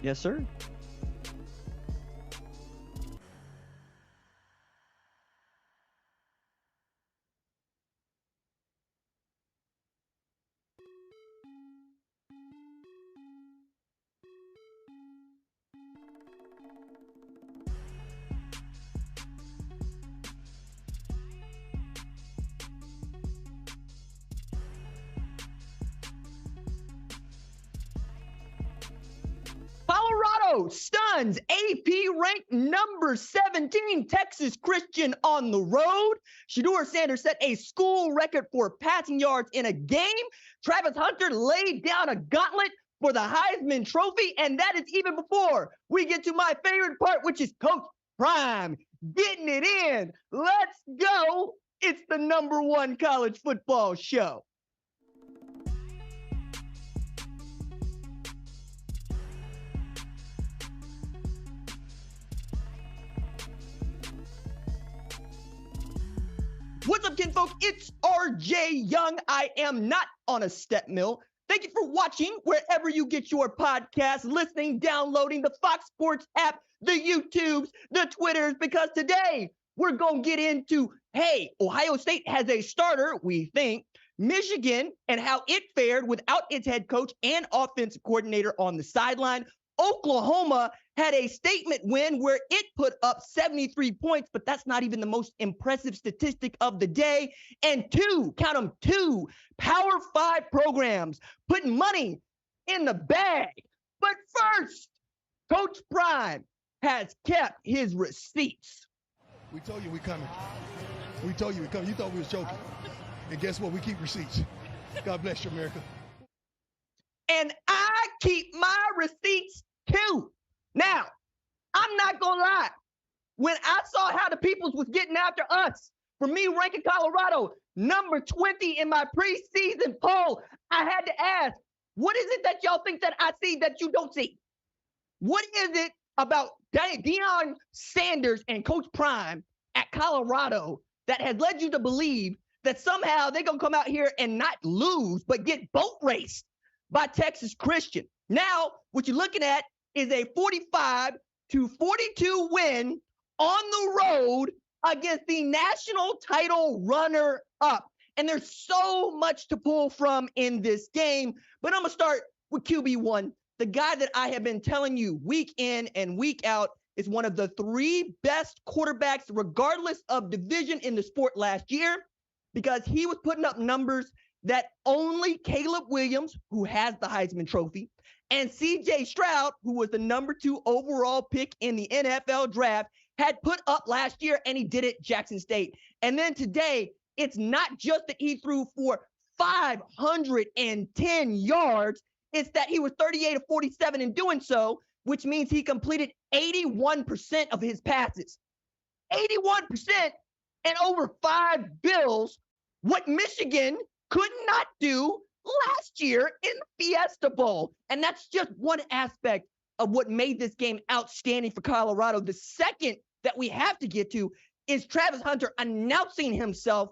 Yes, sir. Colorado stuns AP ranked number 17 Texas Christian on the road. Shedeur Sanders set a school record for passing yards in a game. Travis Hunter laid down a gauntlet for the Heisman Trophy, and that is even before we get to my favorite part, which is Coach Prime getting it in. Let's go. It's the #1 college football show. What's up, kinfolk? It's RJ Young. I am not on a step mill. Thank you for watching wherever you get your podcast, listening, downloading the Fox Sports app, the YouTubes, the Twitters, because today we're going to get into, hey, Ohio State has a starter, we think, Michigan, and how it fared without its head coach and offensive coordinator on the sideline. Oklahoma had a statement win where it put up 73 points, but that's not even the most impressive statistic of the day. And two, count them, two Power 5 programs putting money in the bag. But first, Coach Prime has kept his receipts. We told you we coming. We told you we coming. You thought we was joking. And guess what? We keep receipts. God bless you, America. And I keep my receipts too. Now, I'm not going to lie. When I saw how the peoples was getting after us, for me ranking Colorado number 20 in my preseason poll, I had to ask, what is it that y'all think that I see that you don't see? What is it about Deion Sanders and Coach Prime at Colorado that has led you to believe that somehow they're going to come out here and not lose, but get boat raced by Texas Christian? Now, what you're looking at is a 45-42 win on the road against the national title runner-up. And there's so much to pull from in this game. But I'm going to start with QB1, the guy that I have been telling you week in and week out is one of the 3 best quarterbacks, regardless of division in the sport last year, because he was putting up numbers that only Caleb Williams, who has the Heisman Trophy, and C.J. Stroud, who was the number 2 overall pick in the NFL draft, had put up last year, and he did it Jackson State. And then today, it's not just that he threw for 510 yards, it's that he was 38 of 47 in doing so, which means he completed 81% of his passes. 81% and over 5 bills, what Michigan could not do last year in the Fiesta Bowl. And that's just one aspect of what made this game outstanding for Colorado. The second that we have to get to is Travis Hunter announcing himself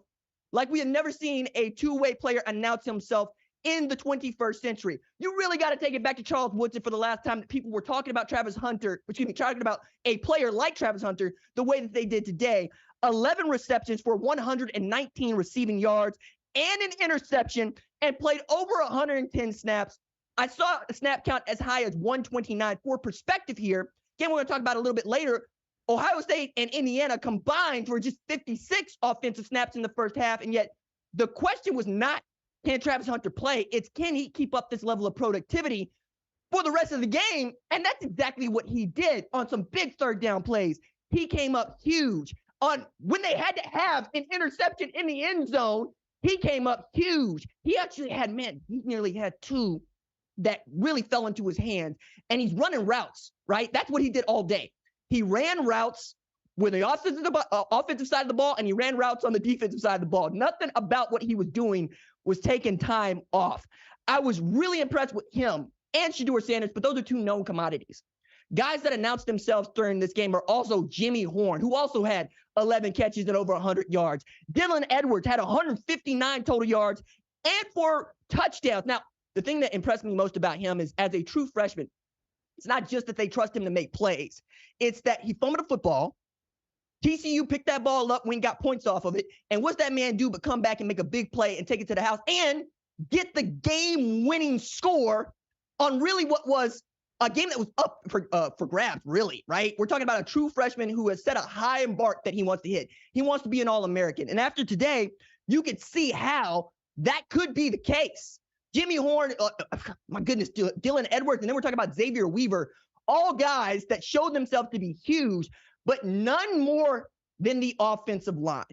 like we have never seen a two-way player announce himself in the 21st century. You really got to take it back to Charles Woodson for the last time that people were talking about talking about a player like Travis Hunter the way that they did today. 11 receptions for 119 receiving yards and an interception, and played over 110 snaps. I saw a snap count as high as 129. For perspective here, again, we're going to talk about it a little bit later, Ohio State and Indiana combined for just 56 offensive snaps in the first half, and yet the question was not, can Travis Hunter play? It's, can he keep up this level of productivity for the rest of the game? And that's exactly what he did on some big third down plays. He came up huge. On when they had to have an interception in the end zone, he came up huge. He actually had, he nearly had 2 that really fell into his hands. And he's running routes, right? That's what he did all day. He ran routes with the offensive side of the ball, and he ran routes on the defensive side of the ball. Nothing about what he was doing was taking time off. I was really impressed with him and Shedeur Sanders, but those are 2 known commodities. Guys that announced themselves during this game are also Jimmy Horn, who also had 11 catches and over 100 yards. Dylan Edwards had 159 total yards and 4 touchdowns. Now, the thing that impressed me most about him is, as a true freshman, It's not just that they trust him to make plays. It's that he fumbled the football. TCU picked that ball up when he got points off of it. And what's that man do but come back and make a big play and take it to the house and get the game-winning score on really what was a game that was up for grabs, really, right? We're talking about a true freshman who has set a high mark that he wants to hit. He wants to be an All-American. And after today, you could see how that could be the case. Jimmy Horn, my goodness, Dylan Edwards, and then we're talking about Xavier Weaver, all guys that showed themselves to be huge, but none more than the offensive line.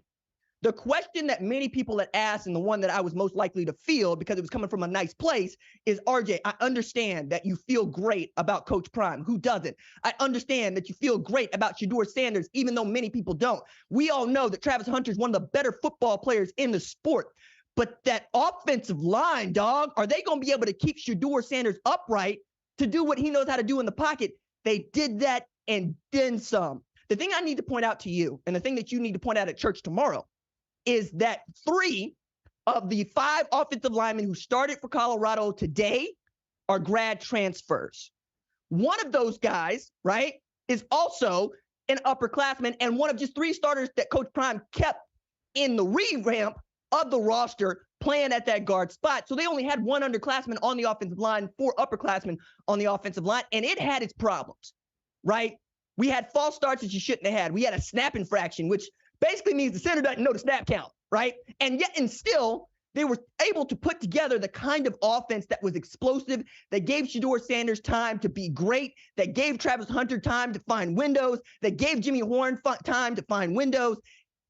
The question that many people had asked, and the one that I was most likely to field because it was coming from a nice place, is, RJ, I understand that you feel great about Coach Prime. Who doesn't? I understand that you feel great about Shedeur Sanders, even though many people don't. We all know that Travis Hunter is one of the better football players in the sport. But that offensive line, dog, are they going to be able to keep Shedeur Sanders upright to do what he knows how to do in the pocket? They did that and then some. The thing I need to point out to you, and the thing that you need to point out at church tomorrow, is that 3 of the 5 offensive linemen who started for Colorado today are grad transfers. One of those guys, right, is also an upperclassman and one of just 3 starters that Coach Prime kept in the revamp of the roster playing at that guard spot. So they only had 1 underclassman on the offensive line, 4 upperclassmen on the offensive line, and it had its problems, right? We had false starts that you shouldn't have had. We had a snap infraction, which basically means the center doesn't know the snap count, right? And yet and still, they were able to put together the kind of offense that was explosive, that gave Shedeur Sanders time to be great, that gave Travis Hunter time to find windows, that gave Jimmy Horn time to find windows.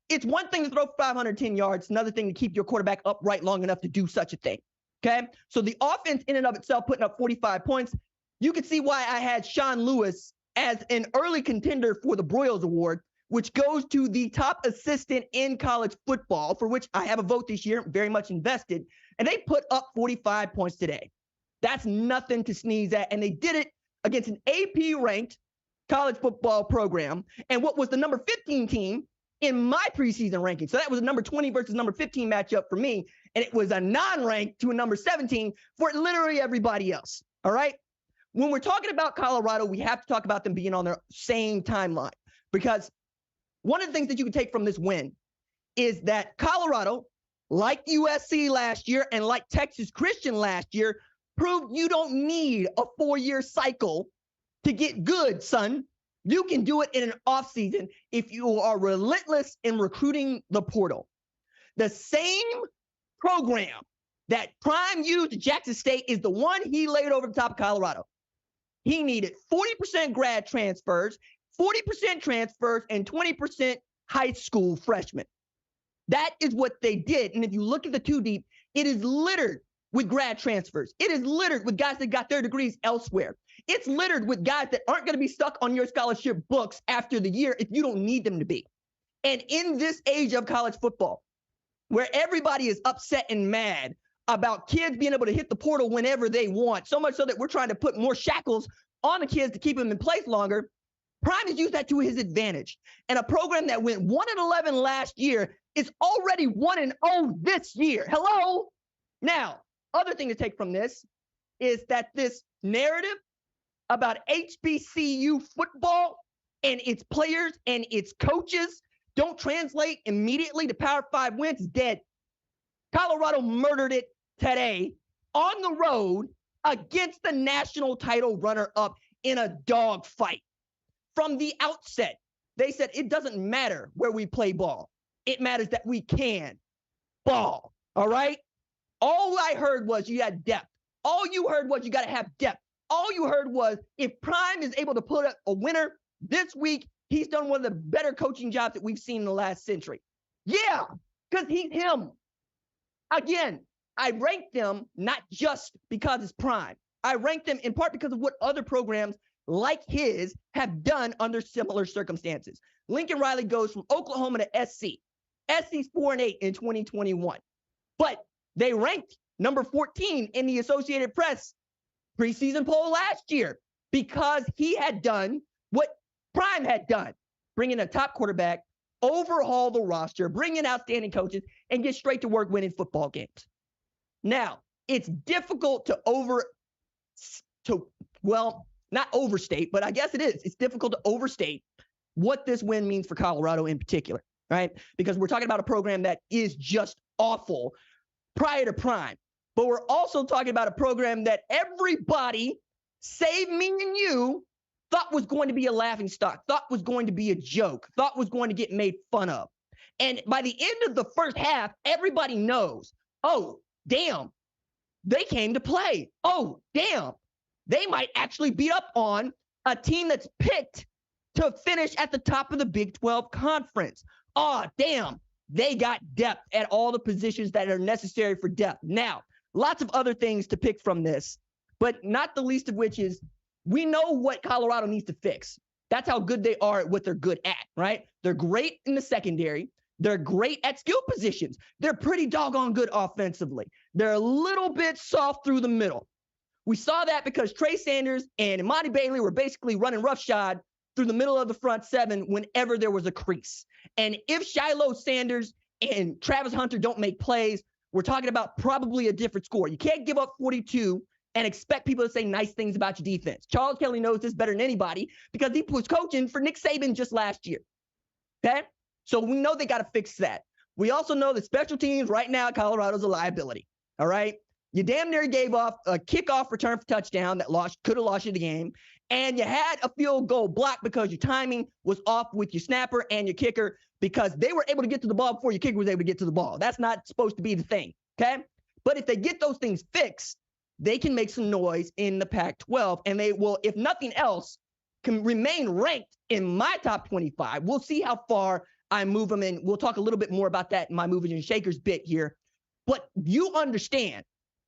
It's one thing to throw 510 yards, another thing to keep your quarterback upright long enough to do such a thing, okay? So the offense in and of itself putting up 45 points, you can see why I had Sean Lewis as an early contender for the Broyles Award, which goes to the top assistant in college football, for which I have a vote this year, very much invested, and they put up 45 points today. That's nothing to sneeze at, and they did it against an AP-ranked college football program, and what was the number 15 team in my preseason ranking. So that was a number 20 versus number 15 matchup for me, and it was a non-ranked to a number 17 for literally everybody else, all right? When we're talking about Colorado, we have to talk about them being on their same timeline, because one of the things that you can take from this win is that Colorado, like USC last year and like Texas Christian last year, proved you don't need a 4-year cycle to get good, son. You can do it in an offseason if you are relentless in recruiting the portal. The same program that Prime used at Jackson State is the one he laid over the top of Colorado. He needed 40% grad transfers, 40% transfers, and 20% high school freshmen. That is what they did. And if you look at the 2 deep, it is littered with grad transfers. It is littered with guys that got their degrees elsewhere. It's littered with guys that aren't going to be stuck on your scholarship books after the year if you don't need them to be. And in this age of college football, where everybody is upset and mad about kids being able to hit the portal whenever they want, so much so that we're trying to put more shackles on the kids to keep them in place longer, Prime has used that to his advantage. And a program that went 1-11 last year is already 1-0 this year. Hello? Now, other thing to take from this is that this narrative about HBCU football and its players and its coaches don't translate immediately to Power 5 wins is dead. Colorado murdered it today on the road against the national title runner-up in a dogfight. From the outset, they said it doesn't matter where we play ball. It matters that we can ball, all right? All I heard was you had depth. All you heard was you got to have depth. All you heard was if Prime is able to put up a winner this week, he's done one of the better coaching jobs that we've seen in the last century. Yeah, because he's him. Again, I rank them not just because it's Prime. I rank them in part because of what other programs like his have done under similar circumstances. Lincoln Riley goes from Oklahoma to SC. SC's 4-8 in 2021. But they ranked number 14 in the Associated Press preseason poll last year because he had done what Prime had done, bring in a top quarterback, overhaul the roster, bring in outstanding coaches, and get straight to work winning football games. Now, it's difficult to not overstate, but I guess it is. It's difficult to overstate what this win means for Colorado in particular, right? Because we're talking about a program that is just awful prior to prime. But we're also talking about a program that everybody, save me and you, thought was going to be a laughingstock, thought was going to be a joke, thought was going to get made fun of. And by the end of the first half, everybody knows, oh, damn, they came to play. Oh, damn, they might actually beat up on a team that's picked to finish at the top of the Big 12 conference. Oh, damn, they got depth at all the positions that are necessary for depth. Now, lots of other things to pick from this, but not the least of which is we know what Colorado needs to fix. That's how good they are at what they're good at, right? They're great in the secondary. They're great at skill positions. They're pretty doggone good offensively. They're a little bit soft through the middle. We saw that because Trey Sanders and Imani Bailey were basically running roughshod through the middle of the front seven whenever there was a crease. And if Shiloh Sanders and Travis Hunter don't make plays, we're talking about probably a different score. You can't give up 42 and expect people to say nice things about your defense. Charles Kelly knows this better than anybody because he was coaching for Nick Saban just last year. Okay? So we know they got to fix that. We also know that special teams right now, Colorado's a liability. All right? You damn near gave off a kickoff return for touchdown that could have lost you the game. And you had a field goal block because your timing was off with your snapper and your kicker because they were able to get to the ball before your kicker was able to get to the ball. That's not supposed to be the thing, okay? But if they get those things fixed, they can make some noise in the Pac-12, and they will, if nothing else, can remain ranked in my top 25. We'll see how far I move them, and we'll talk a little bit more about that in my movers and shakers bit here. But you understand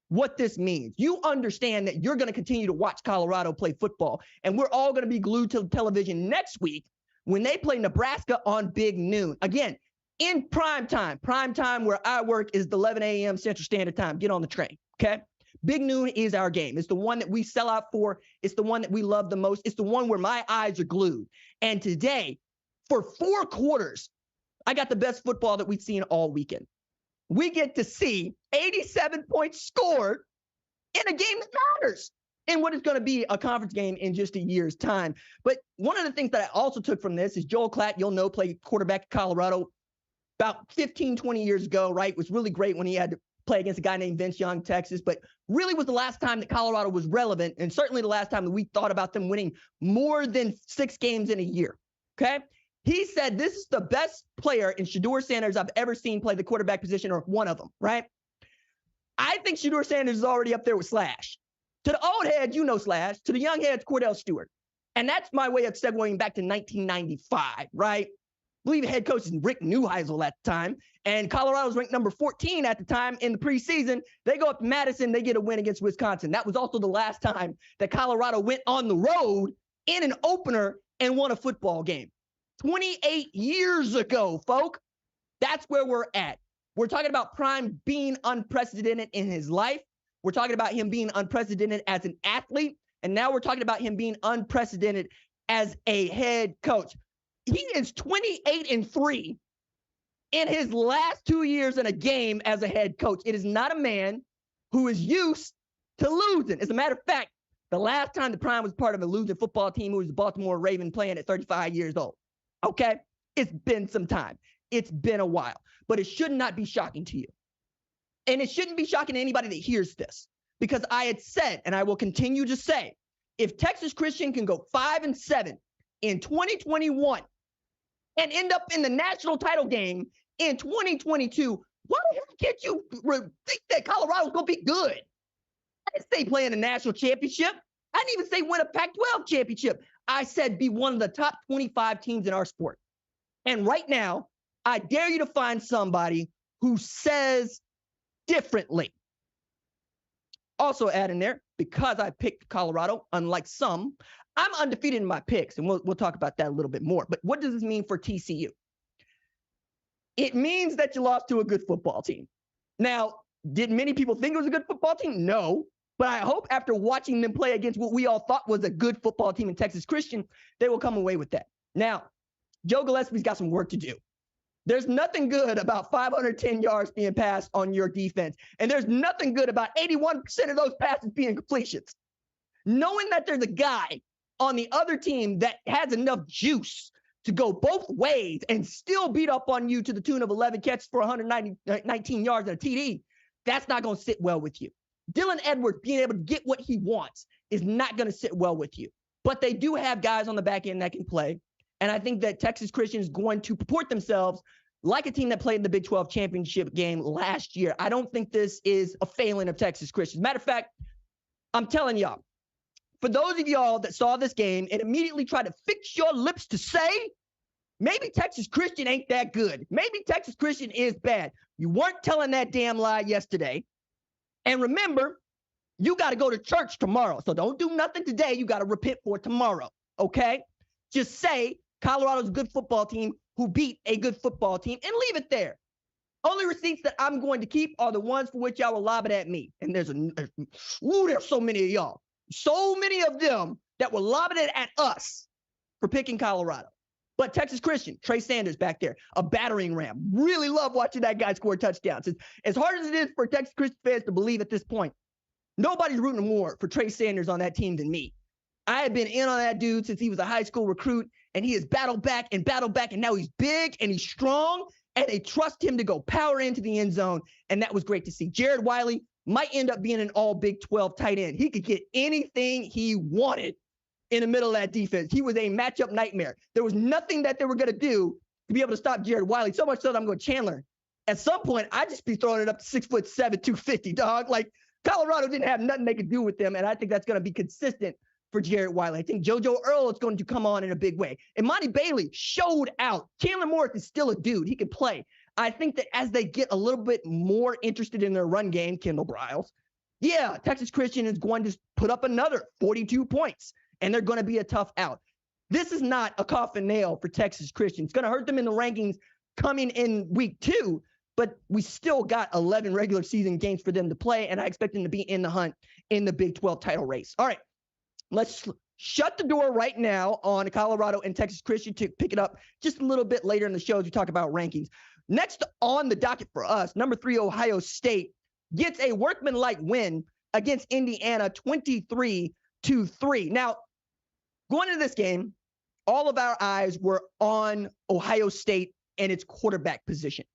what this means. You understand that you're going to continue to watch Colorado play football, and we're all going to be glued to television next week when they play Nebraska on Big Noon. Again, in prime time where I work is the 11 a.m. Central Standard Time. Get on the train, okay? Big Noon is our game. It's the one that we sell out for. It's the one that we love the most. It's the one where my eyes are glued. And today, for 4 quarters, I got the best football that we've seen all weekend. We get to see 87 points scored in a game that matters in what is going to be a conference game in just a year's time. But one of the things that I also took from this is Joel Klatt, you'll know, played quarterback at Colorado about 15, 20 years ago, right? It was really great when he had to play against a guy named Vince Young, Texas, but really was the last time that Colorado was relevant, and certainly the last time that we thought about them winning more than 6 games in a year, okay? He said this is the best player in Shedeur Sanders I've ever seen play the quarterback position, or one of them, right? I think Shedeur Sanders is already up there with Slash. To the old heads, you know Slash. To the young heads, Cordell Stewart. And that's my way of segueing back to 1995, right? I believe head coach is Rick Neuheisel at the time. And Colorado was ranked number 14 at the time in the preseason. They go up to Madison. They get a win against Wisconsin. That was also the last time that Colorado went on the road in an opener and won a football game. 28 years ago, folk. That's where we're at. We're talking about Prime being unprecedented in his life. We're talking about him being unprecedented as an athlete. And now we're talking about him being unprecedented as a head coach. He is 28-3 in his last 2 years in a game as a head coach. It is not a man who is used to losing. As a matter of fact, the last time the Prime was part of a losing football team, who was the Baltimore Ravens, playing at 35 years old. Okay? It's been some time. It's been a while. But it should not be shocking to you. And it shouldn't be shocking to anybody that hears this. Because I had said, and I will continue to say, if Texas Christian can go 5-7 in 2021 and end up in the national title game in 2022, why the hell can't you think that Colorado's going to be good? I didn't say play in a national championship. I didn't even say win a Pac-12 championship. I said be one of the top 25 teams in our sport. And right now, I dare you to find somebody who says differently. Also add in there, because I picked Colorado, unlike some, I'm undefeated in my picks, and we'll talk about that a little bit more. But what does this mean for TCU? It means that you lost to a good football team. Now, did many people think it was a good football team? No. But I hope after watching them play against what we all thought was a good football team in Texas Christian, they will come away with that. Now, Joe Gillespie's got some work to do. There's nothing good about 510 yards being passed on your defense. And there's nothing good about 81% of those passes being completions. Knowing that there's a guy on the other team that has enough juice to go both ways and still beat up on you to the tune of 11 catches for 119 yards and a TD, that's not going to sit well with you. Dylan Edwards being able to get what he wants is not going to sit well with you. But they do have guys on the back end that can play. And I think that Texas Christian is going to purport themselves like a team that played in the Big 12 championship game last year. I don't think this is a failing of Texas Christian. Matter of fact, I'm telling y'all, for those of y'all that saw this game and immediately tried to fix your lips to say, maybe Texas Christian ain't that good. Maybe Texas Christian is bad. You weren't telling that damn lie yesterday. And remember, you got to go to church tomorrow. So don't do nothing today. You got to repent for tomorrow, okay? Just say Colorado's a good football team who beat a good football team and leave it there. Only receipts that I'm going to keep are the ones for which y'all will lob it at me. And there's so many of y'all. So many of them that were lobbing it at us for picking Colorado. But Texas Christian, Trey Sanders back there, a battering ram. Really love watching that guy score touchdowns. As hard as it is for Texas Christian fans to believe at this point, nobody's rooting more for Trey Sanders on that team than me. I have been in on that dude since he was a high school recruit, and he has battled back, and now he's big and he's strong, and they trust him to go power into the end zone, and that was great to see. Jared Wiley might end up being an all Big 12 tight end. He could get anything he wanted in the middle of that defense. He was a matchup nightmare. There was nothing that they were going to do to be able to stop Jared Wiley, so much so that I'm going, Chandler, at some point, I'd just be throwing it up to 6'7", 250, dog. Like, Colorado didn't have nothing they could do with them, and I think that's going to be consistent for Jared Wiley. I think JoJo Earl is going to come on in a big way. And Monty Bailey showed out. Chandler Morris is still a dude. He can play. I think that as they get a little bit more interested in their run game, Kendall Briles, yeah, Texas Christian is going to put up another 42 points, and they're going to be a tough out. This is not a coffin nail for Texas Christian. It's going to hurt them in the rankings coming in week 2, but we still got 11 regular season games for them to play, and I expect them to be in the hunt in the Big 12 title race. All right, let's shut the door right now on Colorado and Texas Christian to pick it up just a little bit later in the show as we talk about rankings. Next on the docket for us, number 3, Ohio State gets a workmanlike win against Indiana 23-3. Now, going into this game, all of our eyes were on Ohio State and its quarterback position.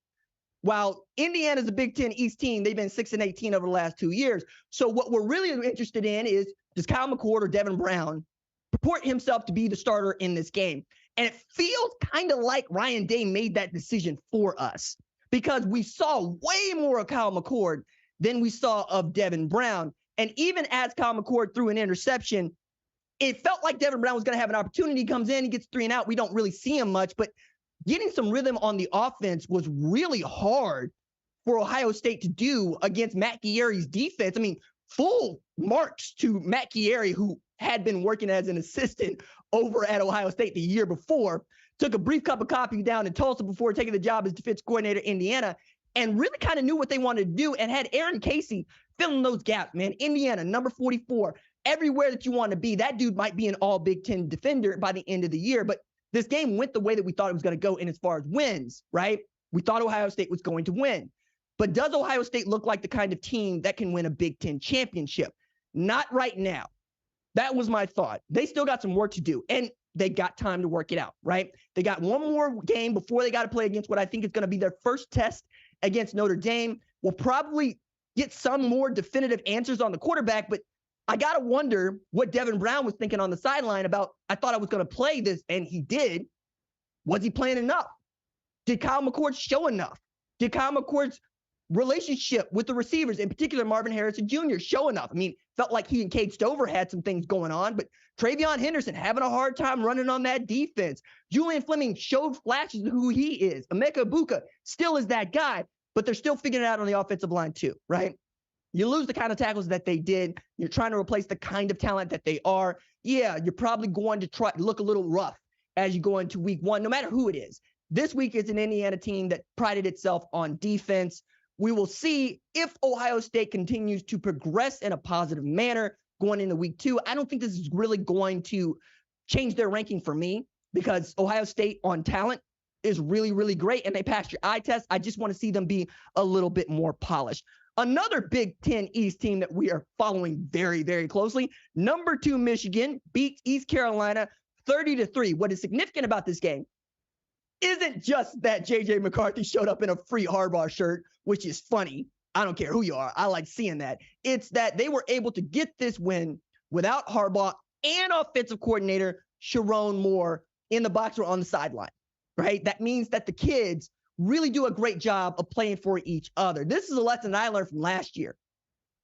While Indiana's a Big Ten East team, they've been 6-18 over the last 2 years. So what we're really interested in is, does Kyle McCord or Devin Brown purport himself to be the starter in this game? And it feels kind of like Ryan Day made that decision for us, because we saw way more of Kyle McCord than we saw of Devin Brown. And even as Kyle McCord threw an interception, it felt like Devin Brown was going to have an opportunity. He comes in, he gets 3 and out. We don't really see him much, but getting some rhythm on the offense was really hard for Ohio State to do against Matt Chieri's defense. I mean, full marks to Matt Chieri, who had been working as an assistant over at Ohio State the year before, took a brief cup of coffee down in Tulsa before taking the job as defense coordinator in Indiana, and really kind of knew what they wanted to do and had Aaron Casey filling those gaps, man. Indiana, number 44, everywhere that you want to be. That dude might be an all Big Ten defender by the end of the year, but this game went the way that we thought it was going to go in as far as wins, right? We thought Ohio State was going to win. But does Ohio State look like the kind of team that can win a Big Ten championship? Not right now. That was my thought. They still got some work to do, and they got time to work it out, right? They got one more game before they got to play against what I think is going to be their first test against Notre Dame. We'll probably get some more definitive answers on the quarterback, but I got to wonder what Devin Brown was thinking on the sideline about, I thought I was going to play this, and he did. Was he playing enough? Did Kyle McCord show enough? Did Kyle McCord's relationship with the receivers, in particular Marvin Harrison Jr., show enough? I mean, felt like he and Cade Stover had some things going on, but Travion Henderson having a hard time running on that defense. Julian Fleming showed flashes of who he is. Emeka Egbuka still is that guy, but they're still figuring it out on the offensive line too, right? You lose the kind of tackles that they did. You're trying to replace the kind of talent that they are. Yeah, you're probably going to try look a little rough as you go into week 1, no matter who it is. This week is an Indiana team that prided itself on defense. We will see if Ohio State continues to progress in a positive manner going into week 2. I don't think this is really going to change their ranking for me, because Ohio State on talent is really, really great, and they passed your eye test. I just want to see them be a little bit more polished. Another Big Ten East team that we are following very, very closely, number 2 Michigan beats East Carolina 30-3. What is significant about this game isn't just that J.J. McCarthy showed up in a free Harbaugh shirt, which is funny. I don't care who you are. I like seeing that. It's that they were able to get this win without Harbaugh and offensive coordinator Sharon Moore in the box or on the sideline, right? That means that the kids really do a great job of playing for each other. This is a lesson I learned from last year.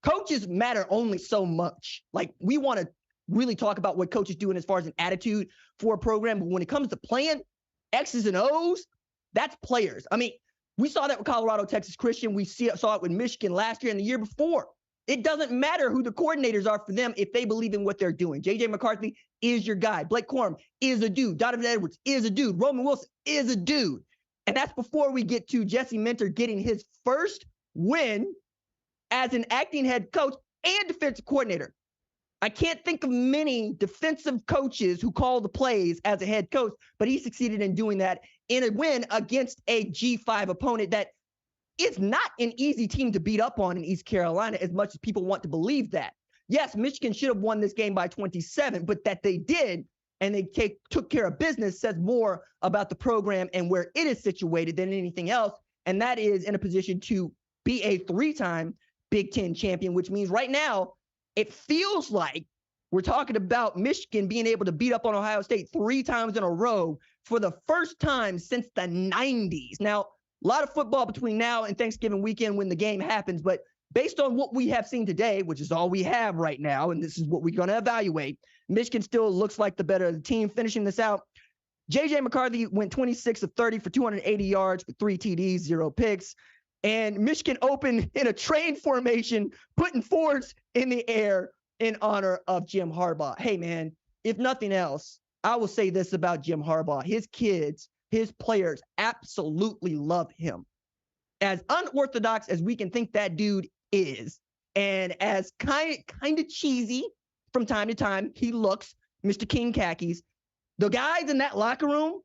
Coaches matter only so much. Like, we want to really talk about what coaches do as far as an attitude for a program, but when it comes to playing X's and O's, that's players. I mean, we saw that with Colorado, Texas Christian. We saw it with Michigan last year and the year before. It doesn't matter who the coordinators are for them if they believe in what they're doing. J.J. McCarthy is your guy. Blake Corum is a dude. Donovan Edwards is a dude. Roman Wilson is a dude. And that's before we get to Jesse Minter getting his first win as an acting head coach and defensive coordinator. I can't think of many defensive coaches who call the plays as a head coach, but he succeeded in doing that in a win against a G5 opponent that is not an easy team to beat up on in East Carolina, as much as people want to believe that. Yes, Michigan should have won this game by 27, but that they did and they took care of business says more about the program and where it is situated than anything else, and that is in a position to be a 3-time Big Ten champion, which means right now it feels like we're talking about Michigan being able to beat up on Ohio State 3 times in a row for the first time since the 90s. Now, a lot of football between now and Thanksgiving weekend when the game happens, but based on what we have seen today, which is all we have right now, and this is what we're going to evaluate, Michigan still looks like the better team. Finishing this out, J.J. McCarthy went 26 of 30 for 280 yards with 3 TDs, 0 picks. And Michigan opened in a train formation, putting fours in the air in honor of Jim Harbaugh. Hey, man, if nothing else, I will say this about Jim Harbaugh. His kids, his players absolutely love him. As unorthodox as we can think that dude is, and as kind of cheesy from time to time he looks, Mr. King Khakis, the guys in that locker room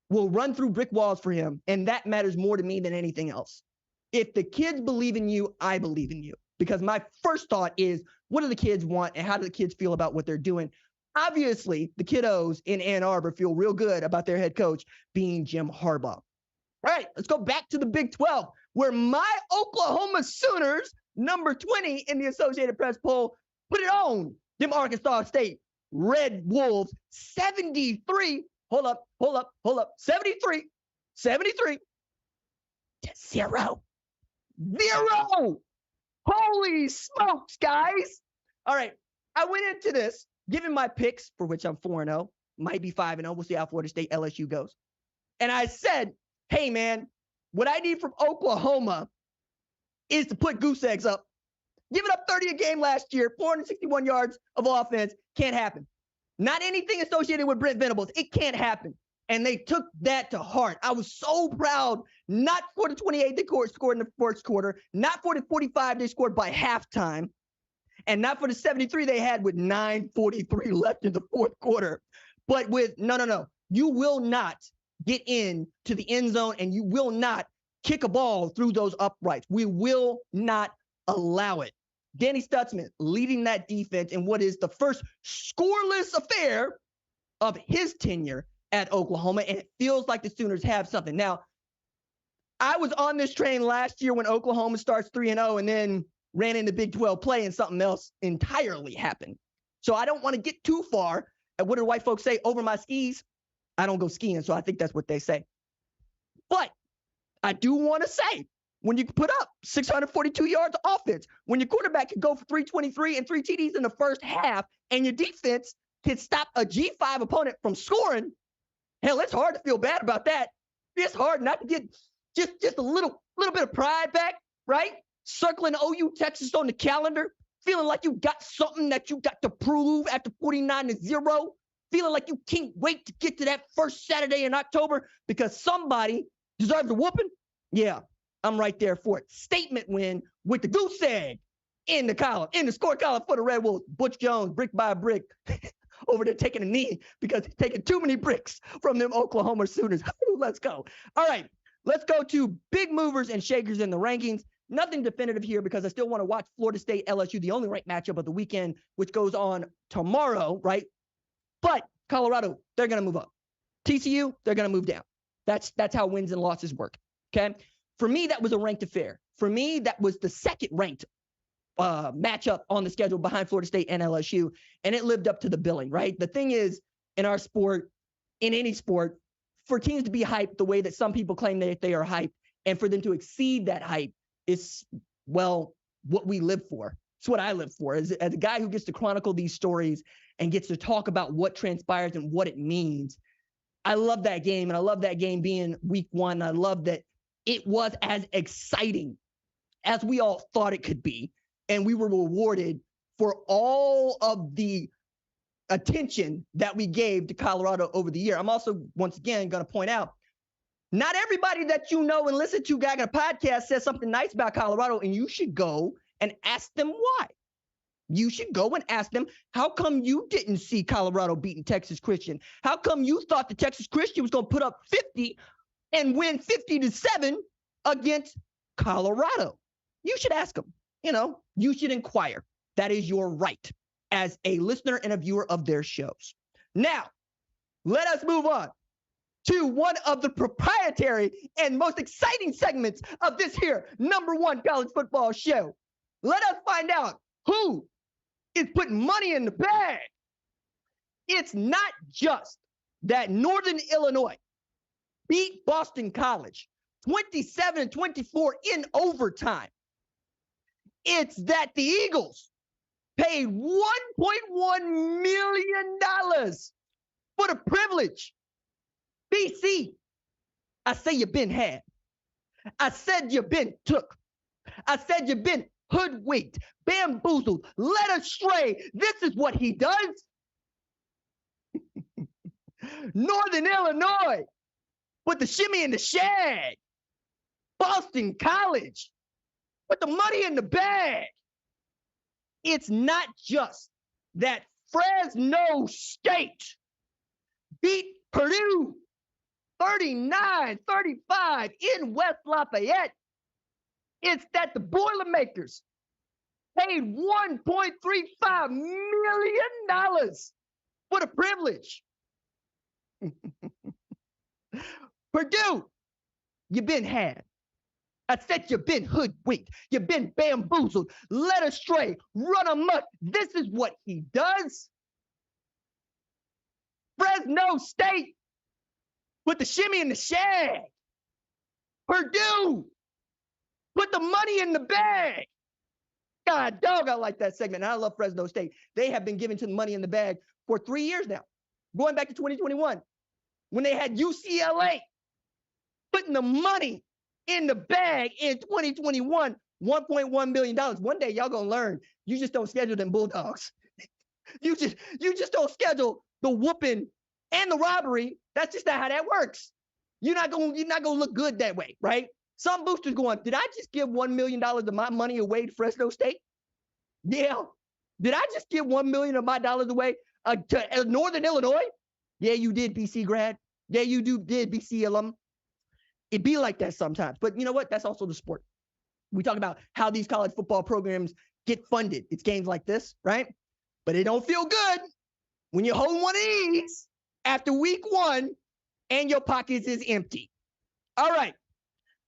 will run through brick walls for him, and that matters more to me than anything else. If the kids believe in you, I believe in you. Because my first thought is, what do the kids want and how do the kids feel about what they're doing? Obviously, the kiddos in Ann Arbor feel real good about their head coach being Jim Harbaugh. All right, let's go back to the Big 12, where my Oklahoma Sooners, number 20 in the Associated Press poll, put it on them Arkansas State Red Wolves 73. Hold up. 73 to 0. Holy smokes, guys. All right. I went into this giving my picks, for which I'm 4-0, might be 5-0. We'll see how Florida State LSU goes. And I said, hey, man, what I need from Oklahoma is to put goose eggs up. Giving up 30 a game last year, 461 yards of offense, can't happen. Not anything associated with Brent Venables. It can't happen. And they took that to heart. I was so proud, not for the 28 they scored in the first quarter, not for the 45 they scored by halftime, and not for the 73 they had with 9:43 left in the fourth quarter, but with, no. You will not get into the end zone, and you will not kick a ball through those uprights. We will not allow it. Danny Stutzman leading that defense in what is the first scoreless affair of his tenure at Oklahoma, and it feels like the Sooners have something. Now, I was on this train last year when Oklahoma starts 3-0 and then ran into Big 12 play and something else entirely happened. So I don't want to get too far. And what do white folks say? Over my skis. I don't go skiing, so I think that's what they say. But I do want to say, when you put up 642 yards of offense, when your quarterback can go for 323 and 3 TDs in the first half, and your defense can stop a G5 opponent from scoring, hell, it's hard to feel bad about that. It's hard not to get just a little bit of pride back, right? Circling OU Texas on the calendar, feeling like you got something that you got to prove after 49-0, feeling like you can't wait to get to that first Saturday in October because somebody deserves a whooping. Yeah, I'm right there for it. Statement win with the goose egg in the column, in the score column for the Red Wolves. Butch Jones, brick by brick, over there taking a knee because he's taking too many bricks from them Oklahoma Sooners. Let's go. All right, let's go to big movers and shakers in the rankings. Nothing definitive here because I still want to watch Florida State LSU, the only ranked matchup of the weekend, which goes on tomorrow, right? But Colorado, they're going to move up. TCU, they're going to move down. That's how wins and losses work, okay? For me, that was a ranked affair. For me, that was the second ranked matchup on the schedule behind Florida State and LSU, and it lived up to the billing, right? The thing is, in our sport, in any sport, for teams to be hyped the way that some people claim that they are hyped, and for them to exceed that hype is, well, what we live for. It's what I live for. As a guy who gets to chronicle these stories and gets to talk about what transpires and what it means, I love that game, and I love that game being week one. I love that it was as exciting as we all thought it could be, and we were rewarded for all of the attention that we gave to Colorado over the year. I'm also, once again, going to point out, not everybody that you know and listen to Gag on a podcast says something nice about Colorado, and you should go and ask them why. You should go and ask them, how come you didn't see Colorado beating Texas Christian? How come you thought the Texas Christian was going to put up 50 and win 50-7 against Colorado? You should ask them. You should inquire. That is your right as a listener and a viewer of their shows. Now, let us move on to one of the proprietary and most exciting segments of this here #1 college football show. Let us find out who is putting money in the bag. It's not just that Northern Illinois beat Boston College 27-24 in overtime. It's that the Eagles paid $1.1 million for the privilege. BC, I say you've been had. I said you've been took. I said you've been hoodwinked, bamboozled, led astray. This is what he does. Northern Illinois with the shimmy and the shag. Boston College with the money in the bag. It's not just that Fresno State beat Purdue 39-35 in West Lafayette. It's that the Boilermakers paid $1.35 million for the privilege. Purdue, you've been had. I said you've been hoodwinked. You've been bamboozled, led astray, run amok. This is what he does. Fresno State with the shimmy and the shag. Purdue put the money in the bag. God dog, I like that segment. And I love Fresno State. They have been giving to the money in the bag for 3 years now, going back to 2021, when they had UCLA putting the money in the bag in 2021, $1.1 million. One day y'all gonna learn. You just don't schedule them Bulldogs. you just don't schedule the whooping and the robbery. That's just not how that works. You're not gonna look good that way, right? Some boosters going, did I just give $1 million of my money away to Fresno State? Yeah. Did I just give $1 million of my dollars away to Northern Illinois? Yeah, you did, BC grad. Yeah, you did, BC alum. It be like that sometimes. But you know what? That's also the sport. We talk about how these college football programs get funded. It's games like this, right? But it don't feel good when you hold one of these after week one and your pockets is empty. All right.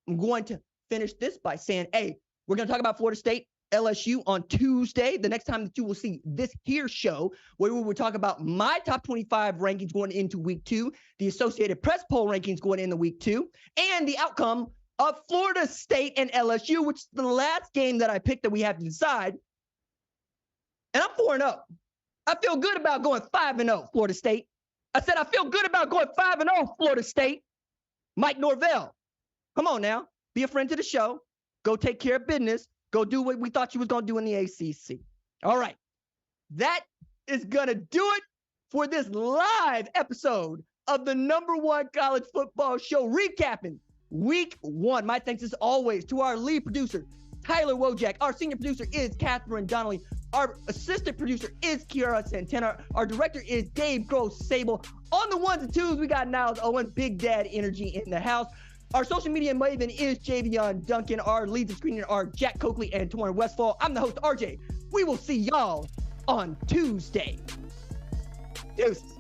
I'm going to finish this by saying, hey, we're going to talk about Florida State, LSU on Tuesday. The next time that you will see this here show, where we will talk about my top 25 rankings going into week 2, the Associated Press poll rankings going into week 2, and the outcome of Florida State and LSU, which is the last game that I picked that we have to decide. And I'm 4-0. I feel good about going 5-0, Florida State. I said I feel good about going 5-0, Florida State. Mike Norvell. Come on now, be a friend to the show. Go take care of business. Go do what we thought you was going to do in the ACC. All right. That is going to do it for this live episode of the #1 college football show, recapping week 1. My thanks as always to our lead producer, Tyler Wojak. Our senior producer is Catherine Donnelly. Our assistant producer is Kiara Santana. Our director is Dave Gross Sable. On the ones and twos, we got Niles Owen, Big Dad Energy in the house. Our social media maven is Javion Duncan. Our leads of screening are Jack Coakley and Torrin Westfall. I'm the host, RJ. We will see y'all on Tuesday. Deuces.